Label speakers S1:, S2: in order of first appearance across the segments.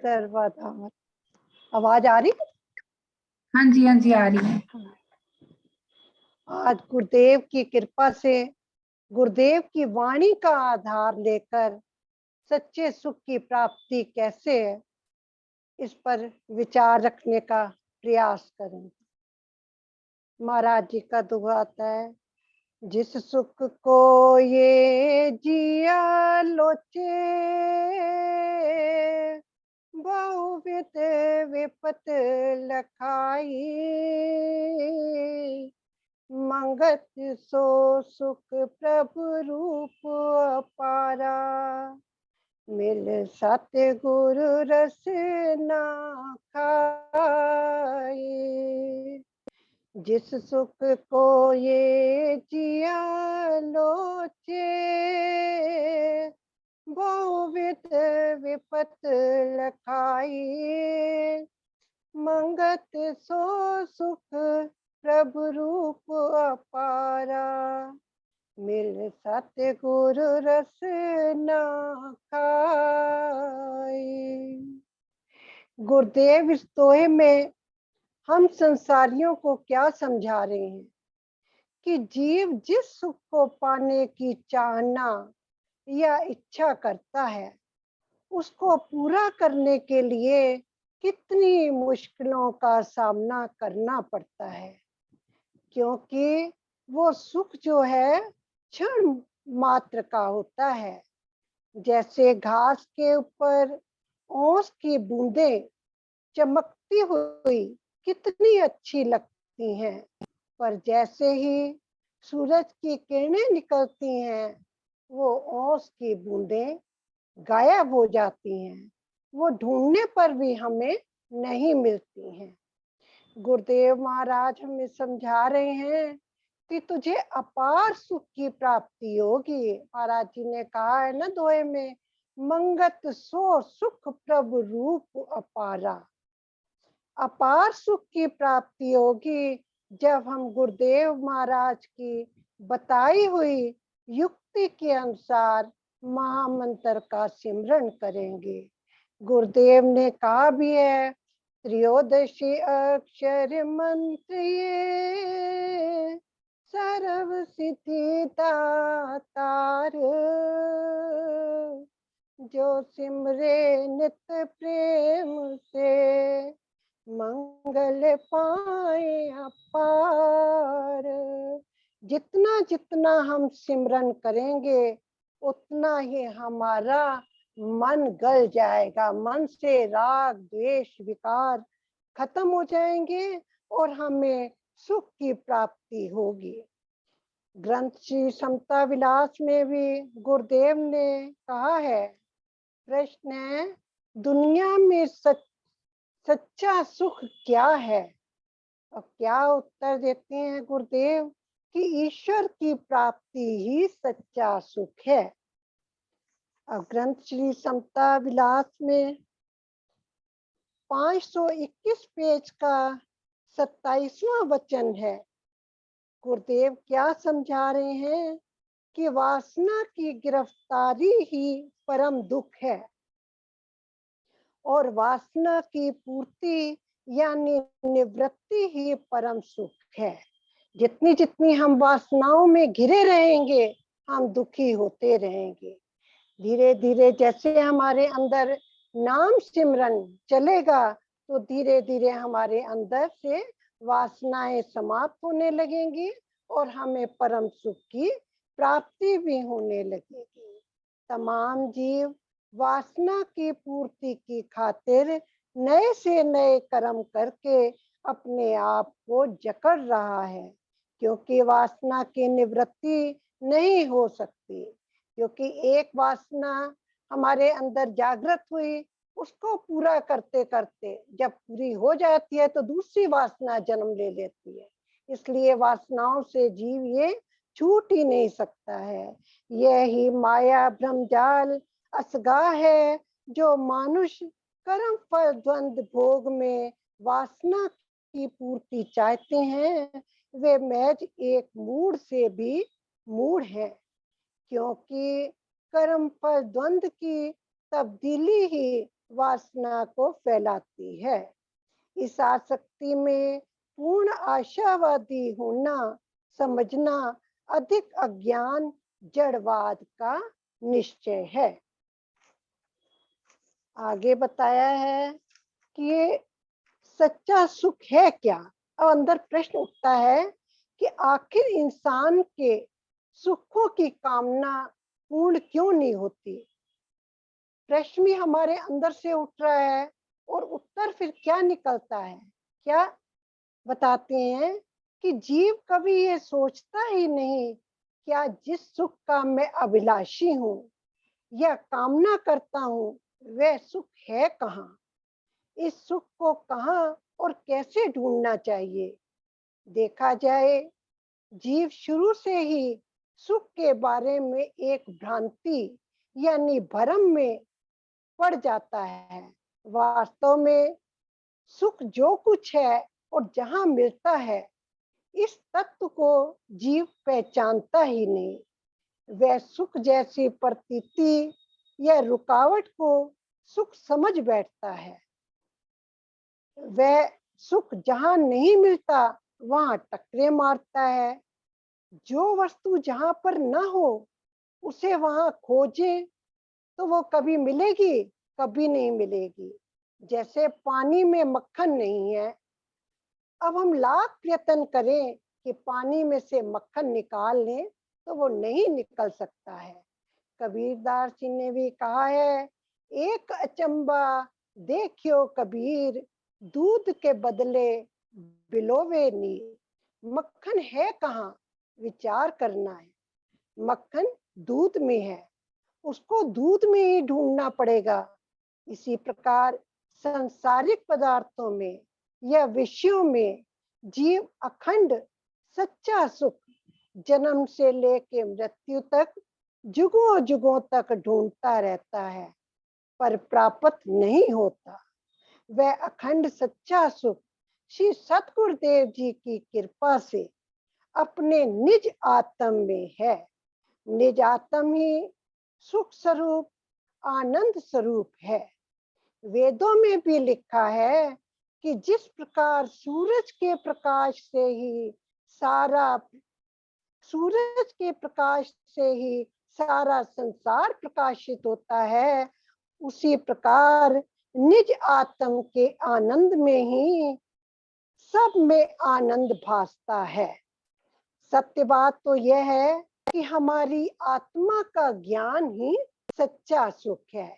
S1: सर्वधाम। आवाज आ रही है?
S2: हाँ जी आ रही है।
S1: आज गुरुदेव की कृपा से गुरुदेव की वाणी का आधार लेकर सच्चे सुख की प्राप्ति कैसे है, इस पर विचार रखने का प्रयास करेंगे। महाराज जी का दुआ आता है, जिस सुख को ये जिया लोचे, बहुविध विपत लखाई, मंगत सो सुख प्रभु रूप अपारा, मिल सतगुरु रस ना खाए। जिस सुख को ये जिया लोचे, बहुविध विपत लखाई, मंगत सो सुख प्रभु रूप अपारा, मिल सतगुरु रस ना खाए। गुरुदेव इस दोहे में हम संसारियों को क्या समझा रहे हैं कि जीव जिस सुख को पाने की चाहना या इच्छा करता है, उसको पूरा करने के लिए कितनी मुश्किलों का सामना करना पड़ता है, क्योंकि वो सुख जो है क्षण मात्र का होता है। जैसे घास के ऊपर ओस की बूंदें चमकती हुई कितनी अच्छी लगती हैं, पर जैसे ही सूरज की किरणें निकलती हैं, वो ओस की बूंदें गायब हो जाती हैं, वो ढूंढने पर भी हमें नहीं मिलती हैं। गुरुदेव महाराज हमें समझा रहे हैं कि तुझे अपार सुख की प्राप्ति होगी। महाराज जी ने कहा है ना दोहे में, मंगत सो सुख प्रभु रूप अपारा। अपार सुख की प्राप्ति होगी जब हम गुरुदेव महाराज की बताई हुई युक्ति के अनुसार महामंत्र का सिमरन करेंगे। गुरुदेव ने कहा भी है, त्रयोदशी अक्षर मंत्र ये सर्व सिद्धि दातार, जो सिमरे नित प्रेम से मंगल पाए अपार। जितना जितना हम सिमरन करेंगे उतना ही हमारा मन गल जाएगा, मन से राग द्वेष विकार खत्म हो जाएंगे और हमें सुख की प्राप्ति होगी। ग्रंथ श्री समता विलास में भी गुरुदेव ने कहा है, प्रश्न है, दुनिया में सच्चा सुख क्या है? और क्या उत्तर देते हैं गुरुदेव कि ईश्वर की प्राप्ति ही सच्चा सुख है। अब ग्रंथ श्री समता विलास में 521 पेज का 27वां वचन है। गुरुदेव क्या समझा रहे हैं कि वासना की गिरफ्तारी ही परम दुख है और वासना की पूर्ति यानी निवृत्ति ही परम सुख है। जितनी जितनी हम वासनाओं में घिरे रहेंगे, हम दुखी होते रहेंगे। धीरे धीरे जैसे हमारे अंदर नाम सिमरन चलेगा, तो धीरे धीरे हमारे अंदर से वासनाएं समाप्त होने लगेंगी और हमें परम सुख की प्राप्ति भी होने लगेगी। तमाम जीव वासना की पूर्ति की खातिर नए से नए कर्म करके अपने आप को जकड़ रहा है, क्योंकि वासना की निवृत्ति नहीं हो सकती। क्योंकि एक वासना हमारे अंदर जागृत हुई, उसको पूरा करते करते जब पूरी हो जाती है तो दूसरी वासना जन्म ले लेती है। इसलिए वासनाओं से जीव ये छूट ही नहीं सकता है। यही माया भ्रमजाल असगा है, जो मानुष कर्म फल द्वंद भोग में वासना की पूर्ति चाहते हैं, वे महज एक मूढ़ से भी मूढ़ है। क्योंकि कर्म फल द्वंद की तब्दीली ही वासना को फैलाती है। इस आसक्ति में पूर्ण आशावादी होना समझना अधिक अज्ञान जड़वाद का निश्चय है। आगे बताया है कि ये सच्चा सुख है क्या। अब अंदर प्रश्न उठता है कि आखिर इंसान के सुखों की कामना पूर्ण क्यों नहीं होती। प्रश्न भी हमारे अंदर से उठ रहा है और उत्तर फिर क्या निकलता है। क्या बताते हैं कि जीव कभी ये सोचता ही नहीं क्या जिस सुख का मैं अभिलाषी हूँ या कामना करता हूँ वह सुख है कहाँ। इस सुख को कहाँ और कैसे ढूंढना चाहिए। देखा जाए जीव शुरू से ही सुख के बारे में एक भ्रांति यानी भ्रम में पड़ जाता है। वास्तव में सुख जो कुछ है और जहाँ मिलता है इस तत्व को जीव पहचानता ही नहीं। वह सुख जैसी प्रतीति या रुकावट को सुख समझ बैठता है। वह सुख जहाँ नहीं मिलता वहां टकरे मारता है। जो वस्तु जहाँ पर न हो उसे वहां खोजे तो वो कभी मिलेगी, कभी नहीं मिलेगी। जैसे पानी में मक्खन नहीं है, अब हम लाख प्रयत्न करें कि पानी में से मक्खन निकाल लें तो वो नहीं निकल सकता है। कबीरदास जी ने भी कहा है, एक अचंबा देखियो कबीर, दूध के बदले बिलोवे नीर। मक्खन है कहाँ, विचार करना है। मक्खन दूध में है, उसको दूध में ही ढूंढना पड़ेगा। इसी प्रकार सांसारिक पदार्थों में या विषयों में जीव अखंड सच्चा सुख जन्म से लेके मृत्यु तक जुगों जुगों तक ढूंढता रहता है पर प्राप्त नहीं होता। वह अखंड सच्चा सुख श्री सतगुरुदेव जी की कृपा से अपने निज आत्म में है। निज आत्म ही सुख स्वरूप आनंद स्वरूप है। वेदों में भी लिखा है कि जिस प्रकार सूरज के प्रकाश से ही सारा संसार प्रकाशित होता है, उसी प्रकार निज आत्म के आनंद में ही सब में आनंद भासता है। सत्य बात तो यह है कि हमारी आत्मा का ज्ञान ही सच्चा सुख है।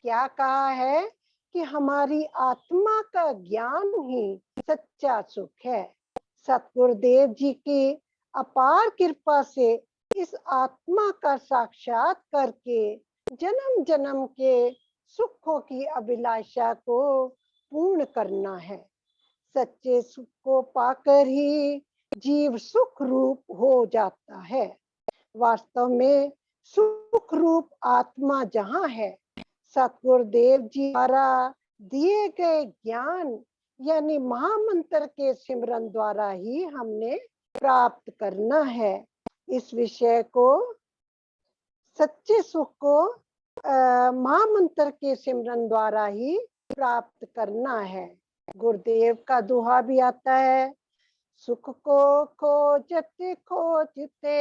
S1: क्या कहा है कि हमारी आत्मा का ज्ञान ही सच्चा सुख है। सतगुरुदेव जी की अपार कृपा से इस आत्मा का साक्षात करके जन्म जन्म के सुखों की अभिलाषा को पूर्ण करना है। सच्चे सुख को पाकर ही जीव सुख रूप हो जाता है। वास्तव में सुख रूप आत्मा जहाँ है, सतगुरुदेव जी द्वारा दिए गए ज्ञान यानी महामंत्र के सिमरन द्वारा ही हमने प्राप्त करना है। इस विषय को, सच्चे सुख को महामंत्र के सिमरन द्वारा ही प्राप्त करना है। गुरुदेव का दोहा भी आता है, सुख को खोजते खोजते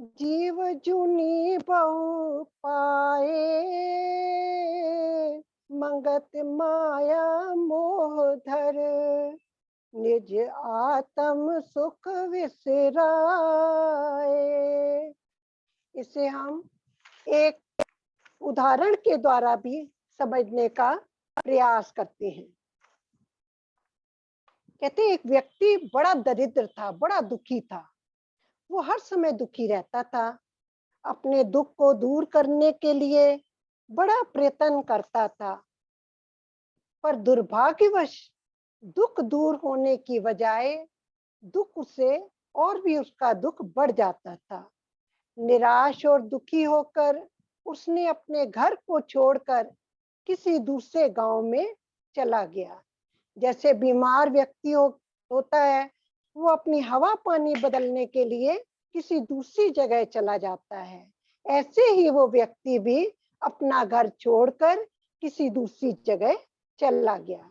S1: जीव जुनी बहु पाए, मंगत माया मोह धर निज आत्म सुख विसराए। इसे हम एक उदाहरण के द्वारा भी समझने का प्रयास करते हैं। कहते एक व्यक्ति बड़ा दरिद्र था, बड़ा दुखी था। वो हर समय दुखी रहता था। अपने दुख को दूर करने के लिए बड़ा प्रयत्न करता था, पर दुर्भाग्यवश दुख दूर होने की बजाय दुख से और भी उसका दुख बढ़ जाता था। निराश और दुखी होकर उसने अपने घर को छोड़कर किसी दूसरे गांव में चला गया। जैसे बीमार व्यक्ति होता है, वो अपनी हवा पानी बदलने के लिए किसी दूसरी जगह चला जाता है, ऐसे ही वो व्यक्ति भी अपना घर छोड़कर किसी दूसरी जगह चला गया।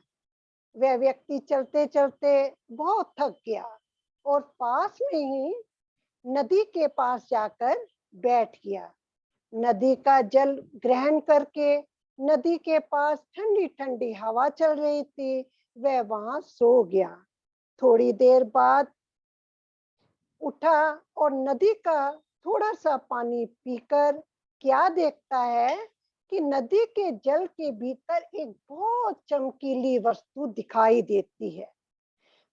S1: वह व्यक्ति चलते चलते बहुत थक गया और पास में ही नदी के पास जाकर बैठ गया। नदी का जल ग्रहण करके नदी के पास ठंडी ठंडी हवा चल रही थी, वह वहां सो गया। थोड़ी देर बाद उठा और नदी का थोड़ा सा पानी पीकर क्या देखता है कि नदी के जल के भीतर एक बहुत चमकीली वस्तु दिखाई देती है।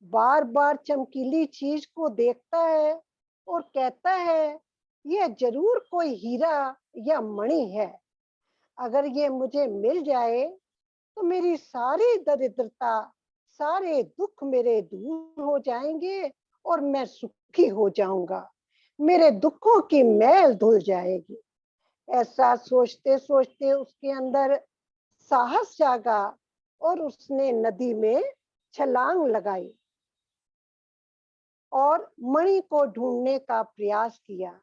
S1: बार बार चमकीली चीज को देखता है और कहता है, यह जरूर कोई हीरा या मणि है। अगर ये मुझे मिल जाए तो मेरी सारी दरिद्रता, सारे दुख मेरे दूर हो जाएंगे और मैं सुखी हो जाऊंगा। मेरे दुखों की मैल धुल जाएगी। ऐसा सोचते सोचते उसके अंदर साहस जागा और उसने नदी में छलांग लगाई और मणि को ढूंढने का प्रयास किया।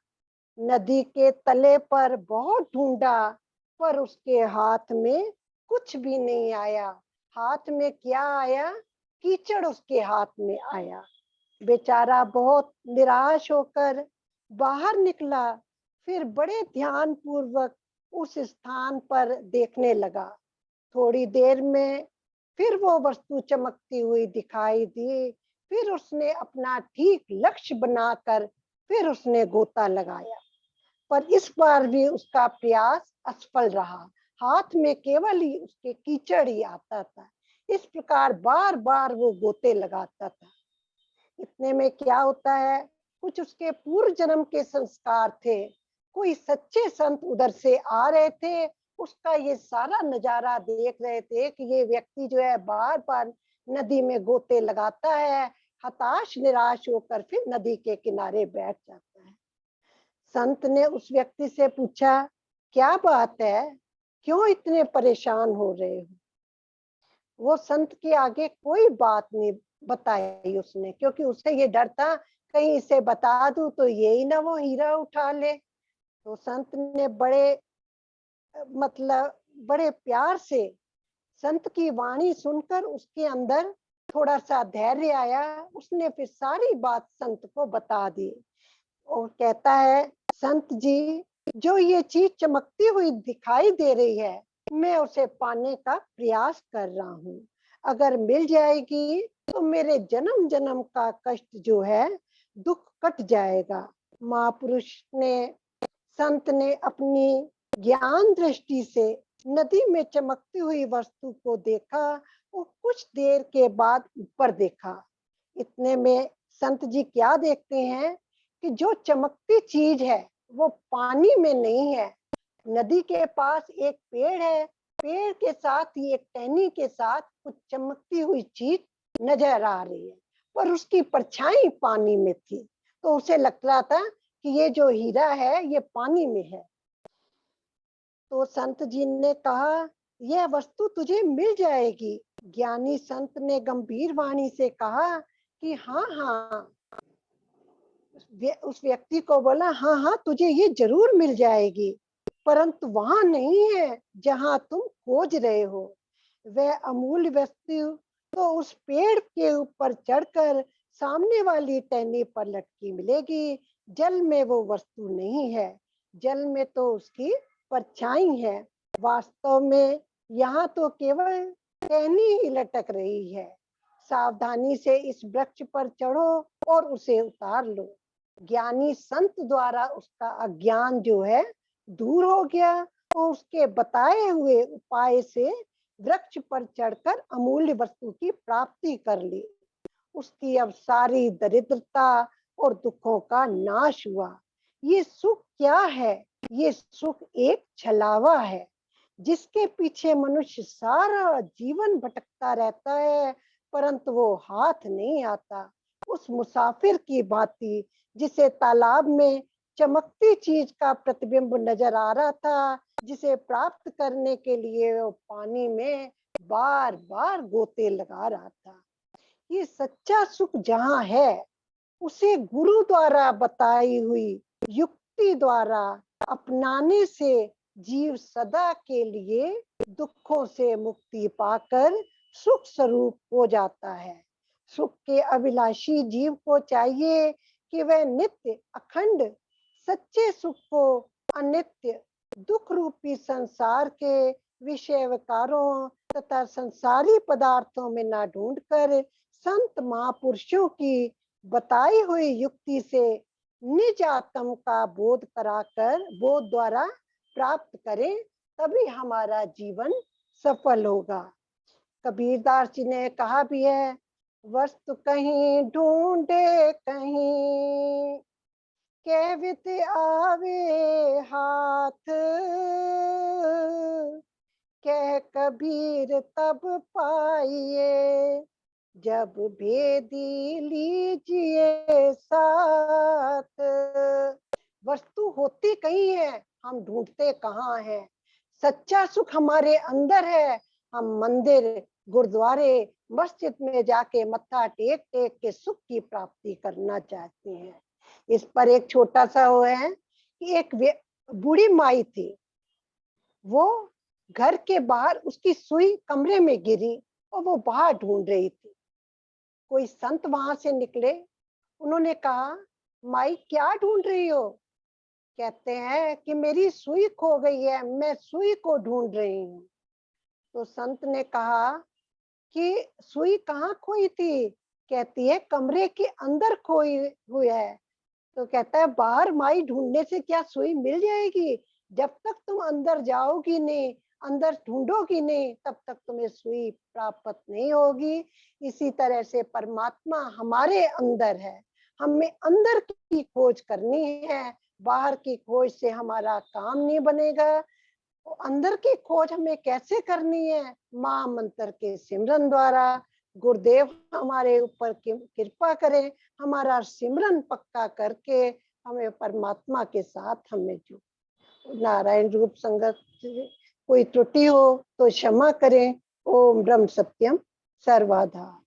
S1: नदी के तले पर बहुत ढूंढा, पर उसके हाथ में कुछ भी नहीं आया। हाथ में क्या आया? कीचड़ उसके हाथ में आया। बेचारा बहुत निराश होकर बाहर निकला। फिर बड़े ध्यान पूर्वक उस स्थान पर देखने लगा। थोड़ी देर में फिर वो वस्तु चमकती हुई दिखाई दी। फिर उसने अपना ठीक लक्ष्य बनाकर फिर उसने गोता लगाया, पर इस बार भी उसका प्रयास असफल रहा। हाथ में केवल ही उसके कीचड़ ही आता था। इस प्रकार बार बार वो गोते लगाता था। इतने में क्या होता है, कुछ उसके पूर्व जन्म के संस्कार थे। कोई सच्चे संत उधर से आ रहे थे, उसका ये सारा नजारा देख रहे थे कि ये व्यक्ति जो है बार बार नदी में गोते लगाता है, हताश निराश होकर फिर नदी के किनारे बैठ जाता है। संत ने उस व्यक्ति से पूछा, क्या बात है, क्यों इतने परेशान हो रहे हो? वो संत के आगे कोई बात नहीं बताई उसने, क्योंकि उसे ये डर था कहीं इसे बता दूं तो ये ही ना वो हीरा उठा ले। तो संत ने मतलब बड़े प्यार से संत की वाणी सुनकर उसके अंदर थोड़ा सा धैर्य आया। उसने फिर सारी बात संत को बता दी और कहता है, संत जी, जो ये चीज चमकती हुई दिखाई दे रही है, मैं उसे पाने का प्रयास कर रहा हूँ। अगर मिल जाएगी तो मेरे जन्म जन्म का कष्ट जो है, दुख कट जाएगा। महापुरुष ने, संत ने अपनी ज्ञान दृष्टि से नदी में चमकती हुई वस्तु को देखा और कुछ देर के बाद ऊपर देखा। इतने में संत जी क्या देखते हैं कि जो चमकती चीज है वो पानी में नहीं है। नदी के पास एक पेड़ है, पेड़ के साथ ही एक टहनी के साथ कुछ चमकती हुई चीज नजर आ रही है, पर उसकी परछाई पानी में थी। तो उसे लग रहा था कि ये जो हीरा है ये पानी में है। तो संत जी ने कहा, यह वस्तु तुझे मिल जाएगी। ज्ञानी संत ने गंभीर वाणी से कहा कि हाँ हाँ। उस व्यक्ति को बोला, हाँ हाँ, तुझे ये जरूर मिल जाएगी, परंतु वहां नहीं है जहां तुम खोज रहे हो। वह अमूल्य वस्तु तो उस पेड़ के ऊपर चढ़कर सामने वाली टहनी पर लटकी मिलेगी। जल में वो वस्तु नहीं है, जल में तो उसकी परछाई है। वास्तव में यहाँ तो केवल टहनी ही लटक रही है। सावधानी से इस वृक्ष पर चढ़ो और उसे उतार लो। ज्ञानी संत द्वारा उसका अज्ञान जो है दूर हो गया और उसके बताए हुए उपाय से वृक्ष पर चढ़कर अमूल्य वस्तु की प्राप्ति कर ली। उसकी अब सारी दरिद्रता और दुखों का नाश हुआ। ये सुख क्या है? ये सुख एक छलावा है, जिसके पीछे मनुष्य सारा जीवन भटकता रहता है, परंतु वो हाथ नहीं आता। उस मुसाफिर की भांति जिसे तालाब में चमकती चीज का प्रतिबिंब नजर आ रहा था, जिसे प्राप्त करने के लिए वो पानी में बार बार गोते लगा रहा था। ये सच्चा सुख जहाँ है, उसे गुरु द्वारा बताई हुई युक्ति द्वारा अपनाने से जीव सदा के लिए दुखों से मुक्ति पाकर सुख स्वरूप हो जाता है। सुख के अभिलाषी जीव को चाहिए कि वह नित्य अखंड सच्चे सुख को अनित्य दुख रूपी संसार के विषय विकारों तथा संसारी पदार्थों में ना ढूंढकर संत महापुरुषों की बताई हुई युक्ति से निज आत्म का बोध द्वारा प्राप्त करें, तभी हमारा जीवन सफल होगा। कबीरदास जी ने कहा भी है, वस्तु कहीं ढूंढे कहीं कैवित आवे हाथ, कह कबीर तब पाइए जब भेदी लीजिए साथ। वस्तु होती कहीं है, हम ढूंढते कहाँ हैं। सच्चा सुख हमारे अंदर है। हम मंदिर गुरुद्वारे मस्जिद में जाके मत्था टेक टेक के सुख की प्राप्ति करना चाहते हैं। इस पर एक छोटा सा वो है कि एक बूढ़ी माई थी, वो घर के बाहर उसकी सुई कमरे में गिरी और वो बाहर ढूंढ रही थी। कोई संत वहां से निकले, उन्होंने कहा, माई क्या ढूंढ रही हो? कहते हैं कि मेरी सुई खो गई है, मैं सुई को ढूंढ रही हूँ। तो संत ने कहा कि सुई कहाँ खोई थी? कहती है कमरे के अंदर खोई हुई है। तो कहता है, बाहर माई ढूंढने से क्या सुई मिल जाएगी? जब तक तुम अंदर जाओगी नहीं, अंदर ढूंढोगी नहीं, तब तक तुम्हें सुई प्राप्त नहीं होगी। इसी तरह से परमात्मा हमारे अंदर है, हमें अंदर की खोज करनी है। बाहर की खोज से हमारा काम नहीं बनेगा। अंदर की खोज हमें कैसे करनी है? मां मंत्र के सिमरन द्वारा। गुरुदेव हमारे ऊपर कृपा करें, हमारा सिमरन पक्का करके हमें परमात्मा के साथ हमें जो नारायण रूप संगत कोई त्रुटि हो तो क्षमा करें। ओम ब्रह्म सत्यम सर्वधा।